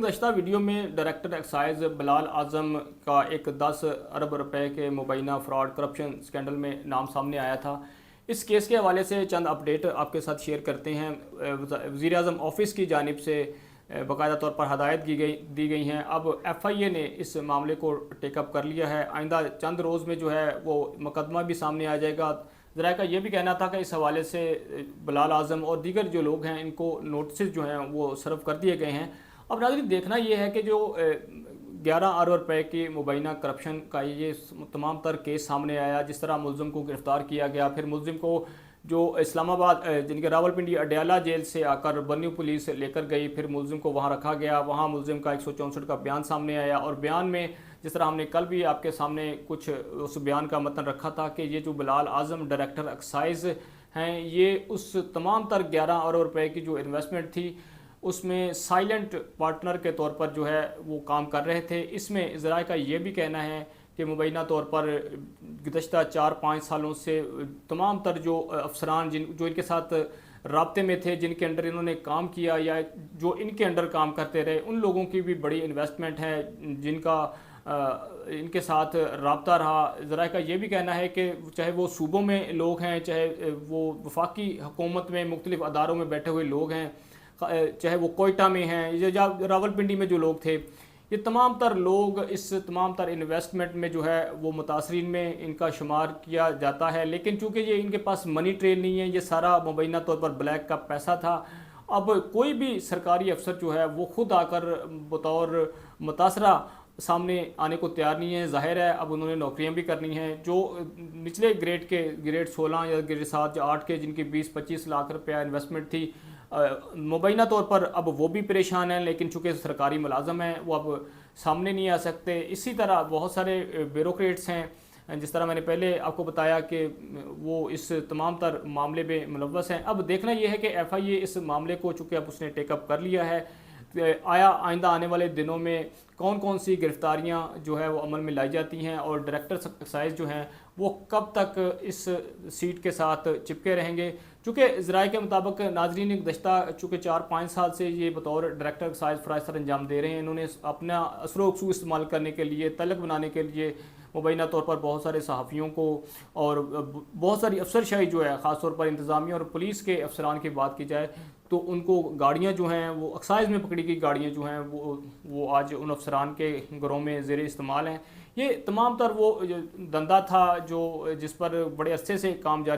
गुज़श्ता video में director excise Bilal आज़म का एक 10 अरब रुपए के मुबैना फ्रॉड करप्शन स्कैंडल में नाम सामने आया था। इस केस के हवाले से चंद अपडेट आपके साथ शेयर करते हैं। वज़ीर आज़म ऑफिस की जानिब से बाकायदा तौर पर हदायत दी गई हैं। अब FIA ने इस मामले को टेकअप कर लिया है। आइंदा चंद रोज़ में जो है वो मुकदमा भी सामने आ जाएगा। ज़रा का ये भी कहना था कि इस हवाले से बिलाल आज़म और दीगर जो लोग हैं इनको नोटिस जो हैं वो सर्व कर दिए गए हैं। अब नाज़रीन देखना ये है कि जो 11 अरब रुपए की मुबैना करप्शन का ये तमाम तर केस सामने आया, जिस तरह मुलज़िम को गिरफ़्तार किया गया, फिर मुलज़िम को जो इस्लामाबाद जिनके रावलपिंडी अडयाला जेल से आकर बन्नी पुलिस लेकर गई, फिर मुलज़िम को वहाँ रखा गया, वहाँ मुलज़िम का 164 का बयान सामने आया और बयान में जिस तरह हमने कल भी आपके सामने कुछ उस बयान का मतन रखा था कि ये जो बिलाल आज़म डायरेक्टर एक्साइज हैं ये उस तमाम तर 11 अरब रुपए की जो इन्वेस्टमेंट थी उसमें साइलेंट पार्टनर के तौर पर जो है वो काम कर रहे थे। इसमें ज़रा का ये भी कहना है कि मुबैना तौर पर गुज़श्ता 4-5 सालों से तमाम तर जो अफसरान जो इनके साथ राब्ते में थे, जिनके अंडर इन्होंने काम किया या जो इनके अंडर काम करते रहे, उन लोगों की भी बड़ी इन्वेस्टमेंट है जिनका इनके साथ राब्ता रहा। ज़रा का ये भी कहना है कि चाहे वो सूबों में लोग हैं, चाहे वो वफाकी हुकूमत में मुख्तलिफ़ अदारों में बैठे हुए लोग हैं, चाहे वो कोयटा में हैं या रावलपिंडी में जो लोग थे, ये तमाम तर लोग इस तमाम तर इन्वेस्टमेंट में जो है वो मुतासरीन में इनका शुमार किया जाता है। लेकिन चूँकि ये इनके पास मनी ट्रेल नहीं है, ये सारा मुबैना तौर पर ब्लैक का पैसा था। अब कोई भी सरकारी अफसर जो है वो ख़ुद आकर बतौर मुतासरा सामने आने को तैयार नहीं है। ज़ाहिर है अब उन्होंने नौकरियां भी करनी हैं। जो निचले ग्रेड के ग्रेड 16 या ग्रेड 7 या 8 के जिनकी 20-25 लाख रुपया इन्वेस्टमेंट थी, मुबैना तौर पर अब वो भी परेशान हैं, लेकिन चूँकि सरकारी मुलाजम हैं वो अब सामने नहीं आ सकते। इसी तरह बहुत सारे ब्यूरोक्रेट्स हैं, जिस तरह मैंने पहले आपको बताया कि वो इस तमाम तर मामले में मुलव्वस हैं। अब देखना ये है कि FIA इस मामले को चूँकि अब उसने टेकअप कर लिया है, आइंदा आने वाले दिनों में कौन कौन सी गिरफ्तारियां जो है वो अमल में लाई जाती हैं और डायरेक्टर एक्साइज जो हैं वो कब तक इस सीट के साथ चिपके रहेंगे। चूँकि ज़राए के मुताबिक नाजरीन गुज़श्ता चूँकि 4-5 साल से ये बतौर डायरेक्टर एक्साइज फ़राइज़ सर अंजाम दे रहे हैं। इन्होंने अपना असर वसू इस्तेमाल करने के लिए, तलक बनाने के लिए मुबैना तौर पर बहुत सारे सहाफ़ियों को और बहुत सारी अफसरशाही जो है ख़ास तौर पर इंतज़ामिया और पुलिस के अफसरान की बात की जाए तो उनको गाड़ियाँ जो हैं वो एक्साइज में पकड़ी गई गाड़ियाँ जो हैं वो आज उन अफसरान के घरों में ज़ेर इस्तेमाल हैं। ये तमाम तर वो धंधा था जो जिस पर बड़े अरसे से काम जारी